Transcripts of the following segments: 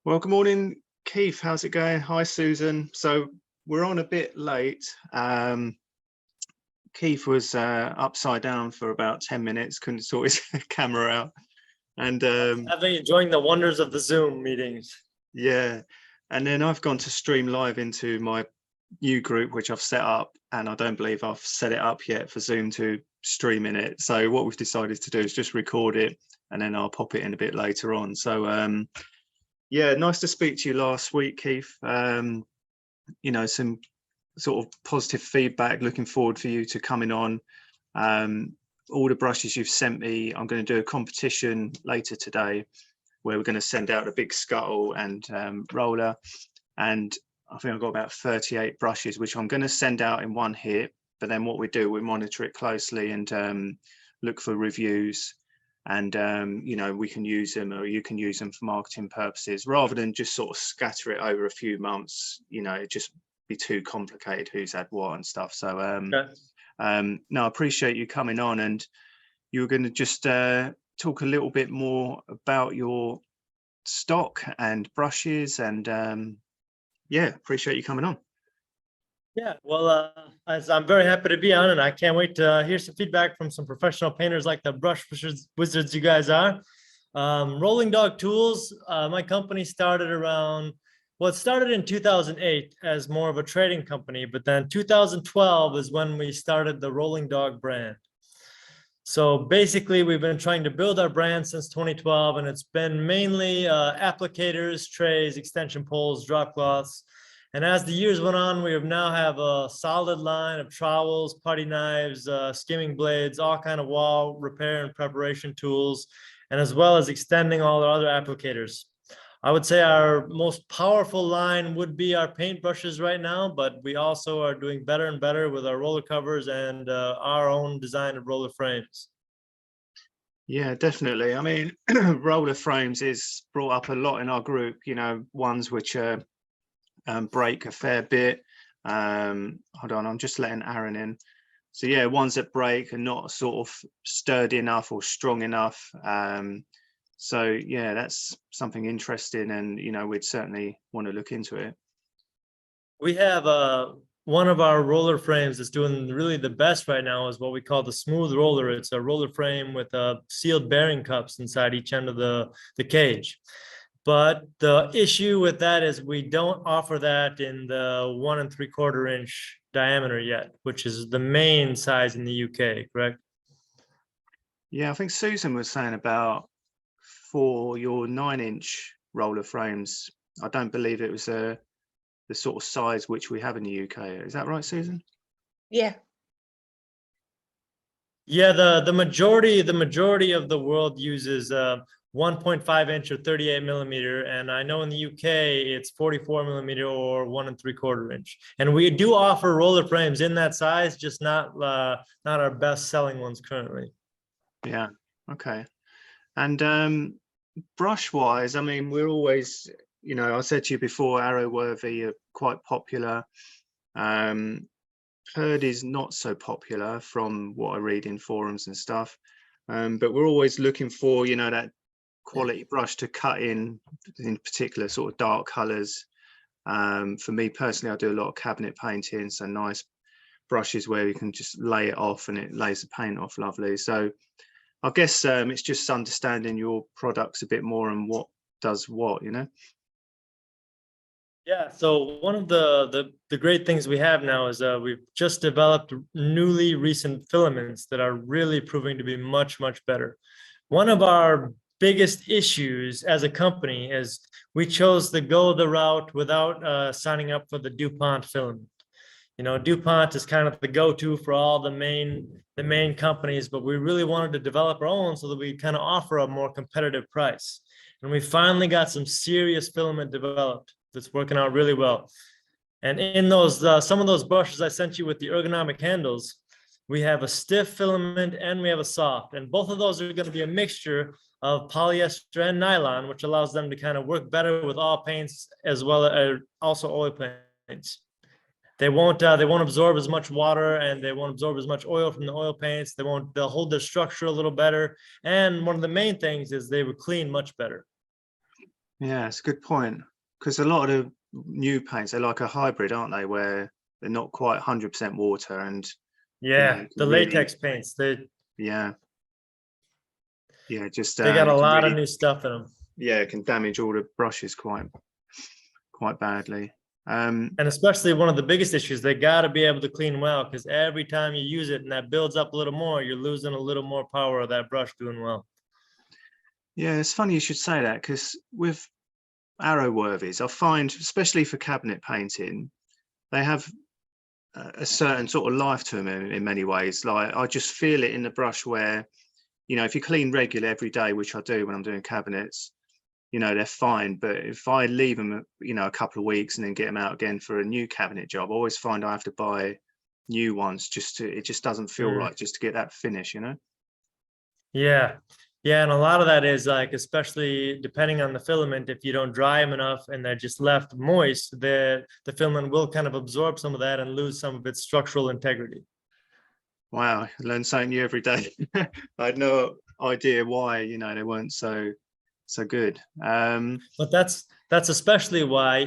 Well, good morning, Keith. How's it going? Hi, Susan. So we're on a bit late. Keith was upside down for about 10 minutes, couldn't sort his camera out. And I've been enjoying the wonders of the Zoom meetings. yeah, and then I've gone to stream live into my new group, which I've set up, and I don't believe I've set it up yet for Zoom to stream in it. So what we've decided to do is just record it, and then I'll pop it in a bit later on. So yeah, nice to speak to you last week, Keith. Some sort of positive feedback. Looking forward for you to coming on. All the brushes you've sent me, I'm going to do a competition later today where we're going to send out a big scuttle and roller. And I think I've got about 38 brushes, which I'm going to send out in one hit. But then what we do, we monitor it closely and look for reviews. And, we can use them, or you can use them for marketing purposes, rather than just sort of scatter it over a few months. It just be too complicated who's had what and stuff. So no, I appreciate you coming on, and you were going to just talk a little bit more about your stock and brushes, and yeah, appreciate you coming on. Yeah, well, I'm very happy to be on, and I can't wait to hear some feedback from some professional painters like the brush wizards you guys are. Rollingdog Tools, my company started it started in 2008 as more of a trading company, but then 2012 is when we started the Rollingdog brand. So basically, we've been trying to build our brand since 2012, and it's been mainly applicators, trays, extension poles, drop cloths. And as the years went on, we now have a solid line of trowels, putty knives, skimming blades, all kind of wall repair and preparation tools, and as well as extending all our other applicators. I would say our most powerful line would be our paint brushes right now, but we also are doing better and better with our roller covers and our own design of roller frames. Yeah, definitely. I mean, roller frames is brought up a lot in our group, ones which are break a fair bit. Hold on, I'm just letting Aaron in. So yeah, ones that break are not sort of sturdy enough or strong enough. So yeah, that's something interesting, and we'd certainly want to look into it. We have one of our roller frames that's doing really the best right now is what we call the smooth roller. It's a roller frame with sealed bearing cups inside each end of the cage. But the issue with that is we don't offer that in the 1 3/4 inch diameter yet, which is the main size in the UK, correct? Yeah, I think Susan was saying about for your 9-inch roller frames. I don't believe it was the sort of size which we have in the UK. Is that right, Susan? Yeah. Yeah, the majority of the world uses 1.5 inch or 38 millimeter, and I know in the UK it's 44 millimeter or 1 3/4 inch. And we do offer roller frames in that size, just not our best selling ones currently. Yeah. Okay. And brush wise, I mean, we're always, I said to you before, Arrowworthy are quite popular. Herd is not so popular from what I read in forums and stuff. But we're always looking for, that quality brush to cut in particular sort of dark colors. For me personally, I do a lot of cabinet painting, so nice brushes where you can just lay it off and it lays the paint off lovely. So I guess it's just understanding your products a bit more and what does what, Yeah, so one of the great things we have now is we've just developed newly recent filaments that are really proving to be much, much better. One of our biggest issues as a company is we chose to go the route without signing up for the DuPont filament. DuPont is kind of the go-to for all the main companies, but we really wanted to develop our own so that we kind of offer a more competitive price. And we finally got some serious filament developed that's working out really well. And in those, some of those brushes I sent you with the ergonomic handles, we have a stiff filament and we have a soft, and both of those are going to be a mixture of polyester and nylon, which allows them to kind of work better with all paints as well as also oil paints. They won't absorb as much water, and they won't absorb as much oil from the oil paints. They'll hold their structure a little better. And one of the main things is they would clean much better. Yeah, it's a good point. Because a lot of the new paints, they're like a hybrid, aren't they? Where they're not quite 100% water, and Yeah, you the can really, latex paints, they yeah, yeah, just they got a it can lot of really, new stuff in them. yeah, it can damage all the brushes quite badly. And especially one of the biggest issues, they got to be able to clean well, because every time you use it and that builds up a little more, you're losing a little more power of that brush doing well. Yeah, it's funny you should say that, because with Arrowworthies, I find, especially for cabinet painting, they have a certain sort of life to them in many ways. Like I just feel it in the brush where, if you clean regular every day, which I do when I'm doing cabinets, they're fine. But if I leave them, a couple of weeks and then get them out again for a new cabinet job, I always find I have to buy new ones it just doesn't feel Mm. right just to get that finish. Yeah. Yeah. And a lot of that is like, especially depending on the filament, if you don't dry them enough and they're just left moist, the filament will kind of absorb some of that and lose some of its structural integrity. Wow, I learn something new every day. I had no idea why, they weren't so good. But that's especially why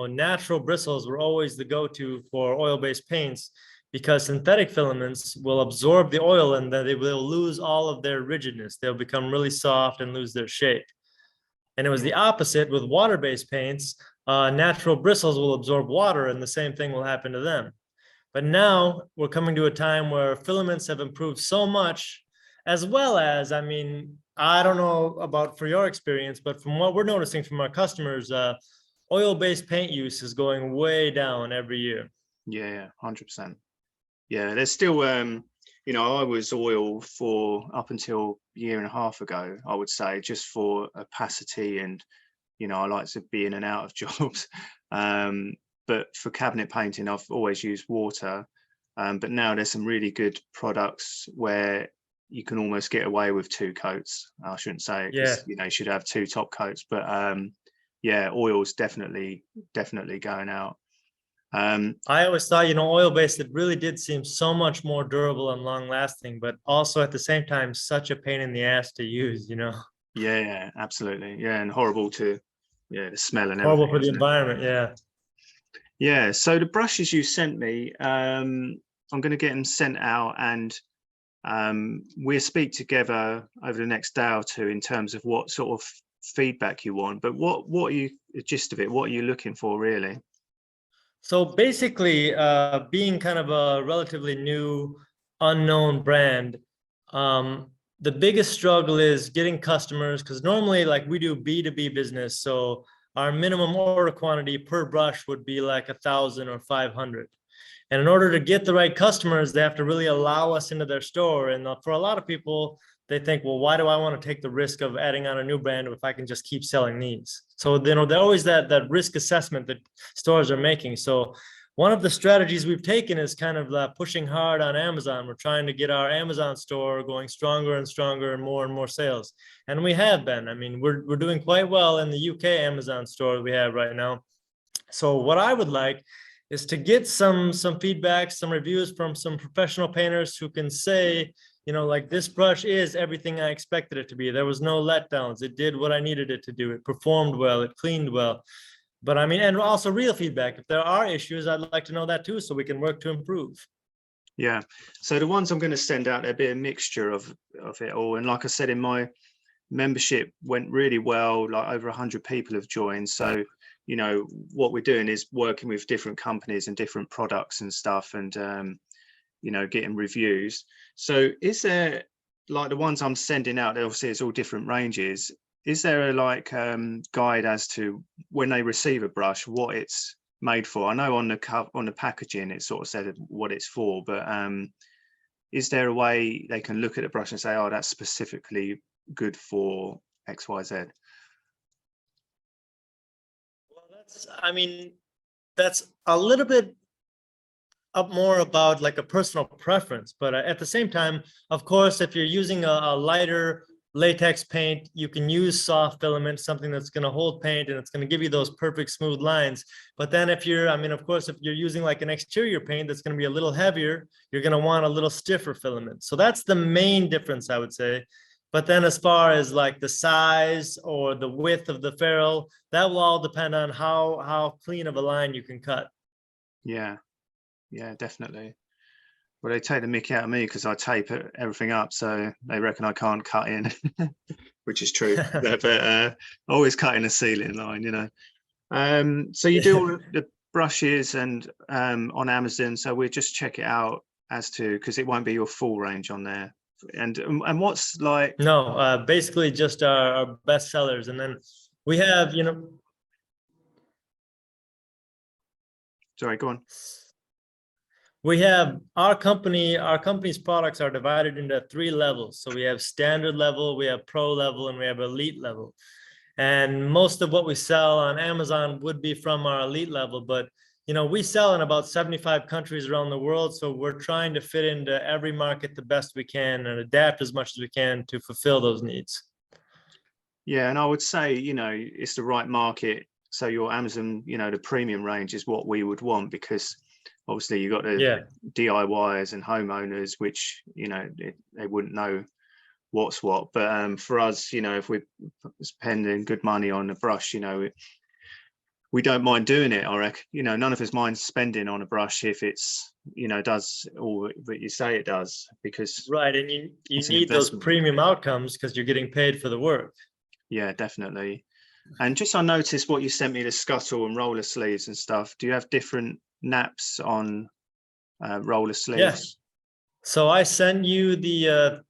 natural bristles were always the go-to for oil-based paints, because synthetic filaments will absorb the oil and then they will lose all of their rigidness. They'll become really soft and lose their shape. And it was Yeah. the opposite with water-based paints. Natural bristles will absorb water and the same thing will happen to them. But now we're coming to a time where filaments have improved so much, as well as, I mean, I don't know about for your experience, but from what we're noticing from our customers, oil-based paint use is going way down every year. Yeah, 100%. Yeah, there's still, I was oil for up until a year and a half ago, I would say, just for opacity and, I like to be in and out of jobs. But for cabinet painting, I've always used water. But now there's some really good products where you can almost get away with two coats. I shouldn't say it Yeah. because, you should have two top coats, but yeah, oil's definitely going out. I always thought, oil-based, it really did seem so much more durable and long-lasting, but also at the same time, such a pain in the ass to use. Yeah, absolutely. Yeah, and horrible to, yeah, the smell and Horrible everything, for the isn't it? environment. Yeah. Yeah. So the brushes you sent me, I'm going to get them sent out, and we'll speak together over the next day or two in terms of what sort of feedback you want. But what are you, the gist of it? What are you looking for, really? So basically, being kind of a relatively new, unknown brand, the biggest struggle is getting customers, because normally, like, we do B2B business. So our minimum order quantity per brush would be like 1,000 or 500. And in order to get the right customers, they have to really allow us into their store. And for a lot of people, they think, well, why do I want to take the risk of adding on a new brand if I can just keep selling these? So, they're always that risk assessment that stores are making. So one of the strategies we've taken is kind of pushing hard on Amazon. We're trying to get our Amazon store going stronger and stronger and more sales. And we have been. I mean, we're doing quite well in the UK Amazon store we have right now. So what I would like is to get some feedback, some reviews from some professional painters who can say, like, this brush is everything I expected it to be. There was no letdowns. It did what I needed it to do. It performed well. It cleaned well. But I mean, and also real feedback. If there are issues, I'd like to know that too, so we can work to improve. Yeah. So the ones I'm going to send out, there'll be a mixture of it all. And like I said, in my membership went really well. Like over 100 people have joined. So, what we're doing is working with different companies and different products and stuff, and getting reviews. So is there, like, the ones I'm sending out, obviously it's all different ranges. Is there a guide as to when they receive a brush, what it's made for? I know on the packaging it sort of said what it's for, but is there a way they can look at a brush and say, oh, that's specifically good for XYZ? Well, that's a little bit up more about like a personal preference, but at the same time, of course, if you're using a lighter latex paint, you can use soft filament, something that's going to hold paint and it's going to give you those perfect smooth lines. But then if you're, of course, if you're using like an exterior paint that's going to be a little heavier, you're going to want a little stiffer filament. So that's the main difference, I would say. But then as far as like the size or the width of the ferrule, that will all depend on how clean of a line you can cut. Yeah, yeah, definitely. Well, they take the mickey out of me because I tape everything up, so they reckon I can't cut in, which is true. But always cutting a ceiling line, you know. So you do all the brushes and on Amazon, so we'll just check it out as to, because it won't be your full range on there. And what's like, No, basically just our best sellers. And then we have, you know, sorry, go on. we have our company's products are divided into 3 levels. So we have standard level, we have pro level, and we have elite level. And most of what we sell on Amazon would be from our elite level, but you know, we sell in about 75 countries around the world. So we're trying to fit into every market the best we can and adapt as much as we can to fulfill those needs. Yeah, and I would say, you know, it's the right market. So your Amazon, you know, the premium range is what we would want, because obviously you've got the Yeah. DIYers and homeowners, which, you know, they wouldn't know what's what. But for us, you know, if we're spending good money on a brush, you know, we don't mind doing it. I reckon, you know, none of us mind spending on a brush if it's, you know, does all that you say it does, because Right. And you it's an need those investment. premium outcomes because you're getting paid for the work. Yeah, definitely. And just I noticed what you sent me, the scuttle and roller sleeves and stuff. Do you have different naps on roller Yeah. sleeves? So I sent you the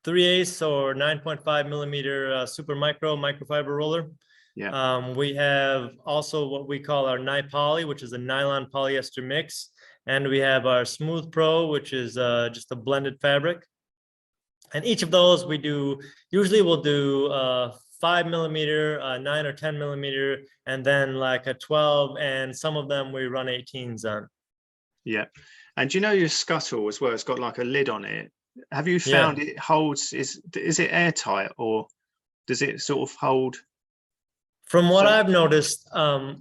3/8 or 9.5 millimeter super microfiber roller. Yeah. We have also what we call our Poly, which is a nylon polyester mix. And we have our Smooth Pro, which is just a blended fabric. And each of those we do, usually we'll do 5 millimeter, 9 or 10 millimeter, and then like a 12, and some of them we run 18s on. Yeah. And you know your scuttle as well, it's got like a lid on it. Have you found it holds, is it airtight, or does it sort of hold? From what So, I've noticed,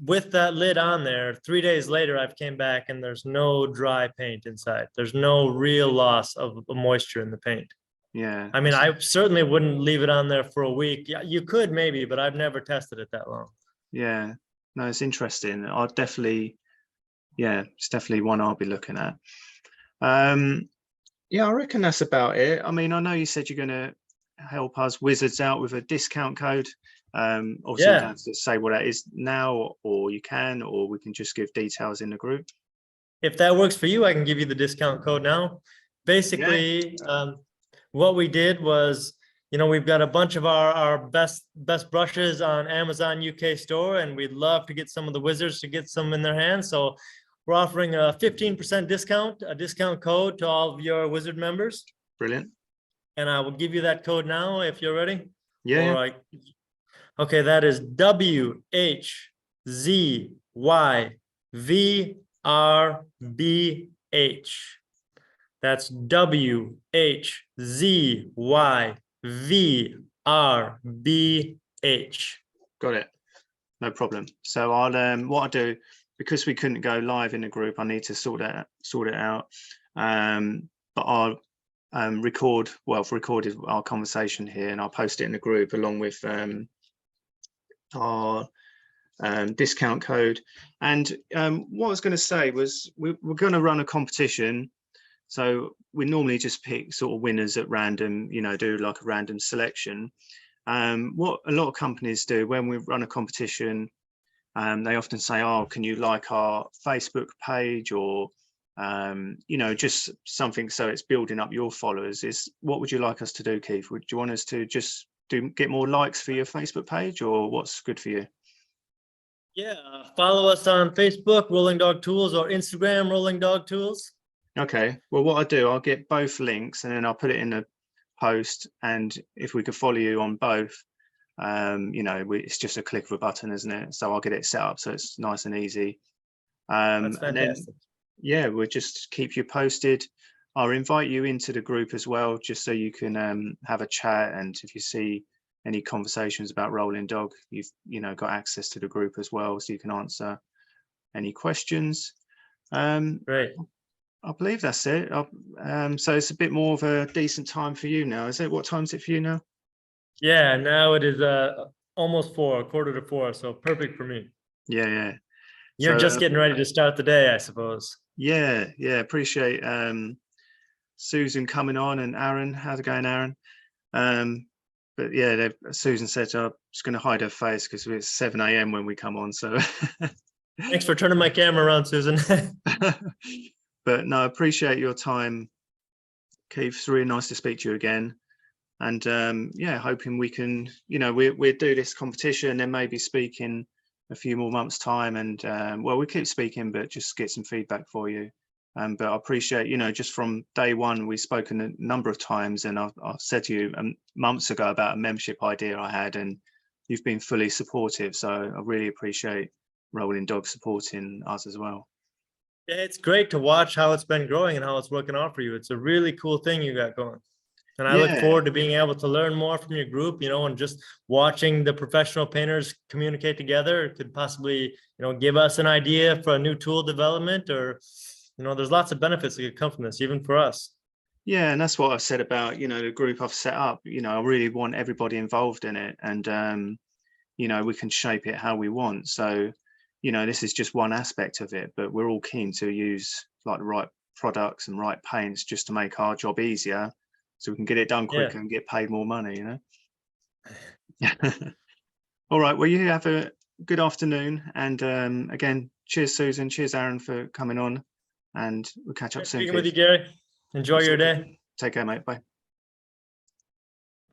with that lid on there, 3 days later, I've came back and there's no dry paint inside. There's no real loss of moisture in the paint. yeah. I mean, I certainly wouldn't leave it on there for a week. Yeah, you could maybe, but I've never tested it that long. Yeah. No, it's interesting. I'll definitely, yeah, it's definitely one I'll be looking at. Yeah, I reckon that's about it. I mean, I know you said you're going to help us wizards out with a discount code. Obviously, you don't Yeah. have to say what that is now, or you can, or we can just give details in the group. If that works for you, I can give you the discount code now. Yeah, Basically, what we did was, you know, we've got a bunch of our best brushes on Amazon UK store, and we'd love to get some of the wizards to get some in their hands. So we're offering a 15% discount, a discount code to all of your wizard members. brilliant. And I will give you that code now if you're ready. Yeah, Or okay, that is WHZYVRBH. That's WHZYVRBH. got it. No problem. So I'll what I do, because we couldn't go live in the group, I need to sort it out. But I'll record, well, I've recorded our conversation here, and I'll post it in the group along with our discount code. And what I was going to say was we're going to run a competition. So we normally just pick sort of winners at random, you know, do like a random selection. What a lot of companies do when we run a competition, they often say, oh, can you like our Facebook page, or you know, just something so it's building up your followers. Is what would you like us to do, Keith? Would you want us to just get more likes for your Facebook page, or what's good for you? Yeah, follow us on Facebook, Rollingdog Tools, or Instagram, Rollingdog Tools. Okay, well, what I do, I'll get both links and then I'll put it in the post. And if we could follow you on both, you know, it's just a click of a button, isn't it? So I'll get it set up so it's nice and easy. That's and then, fantastic. yeah, we'll just keep you posted. I'll invite you into the group as well, just so you can have a chat. And if you see any conversations about Rollingdog, you've, you know, got access to the group as well, so you can answer any questions. Great. I believe that's it. So it's a bit more of a decent time for you now, is it? What time is it for you now? Yeah, now it is almost 4, a quarter to 4, so perfect for me. Yeah, yeah. You're So just getting ready to start the day, I suppose. yeah, yeah. Appreciate Susan coming on, and Aaron. How's it going, Aaron? But yeah, Susan said I'm just going to hide her face because it's 7 a.m. when we come on. So, Thanks for turning my camera around, Susan. but no, I appreciate your time, Keith. It's really nice to speak to you again. And yeah, hoping we can, we'll do this competition and maybe speak in a few more months' time. And well, we keep speaking, but just get some feedback for you. But I appreciate, just from day one, we've spoken a number of times, and I've said to you months ago about a membership idea I had, and you've been fully supportive. So I really appreciate Rollingdog supporting us as well. Yeah, it's great to watch how it's been growing and how it's working out for you. It's a really cool thing you got going. And I look Yeah, forward to being able to learn more from your group, and just watching the professional painters communicate together. It could possibly, give us an idea for a new tool development, or, there's lots of benefits that could come from this, even for us. yeah, and that's what I said about, the group I've set up. I really want everybody involved in it, and we can shape it how we want. So, this is just one aspect of it, but we're all keen to use like the right products and right paints just to make our job easier, so we can get it done quicker and get paid more money. All right. Well, you have a good afternoon, and again, cheers, Susan. Cheers, Aaron, for coming on, and we'll catch up soon. Speaking with you, Gary. Enjoy your day. Take care, mate. Bye.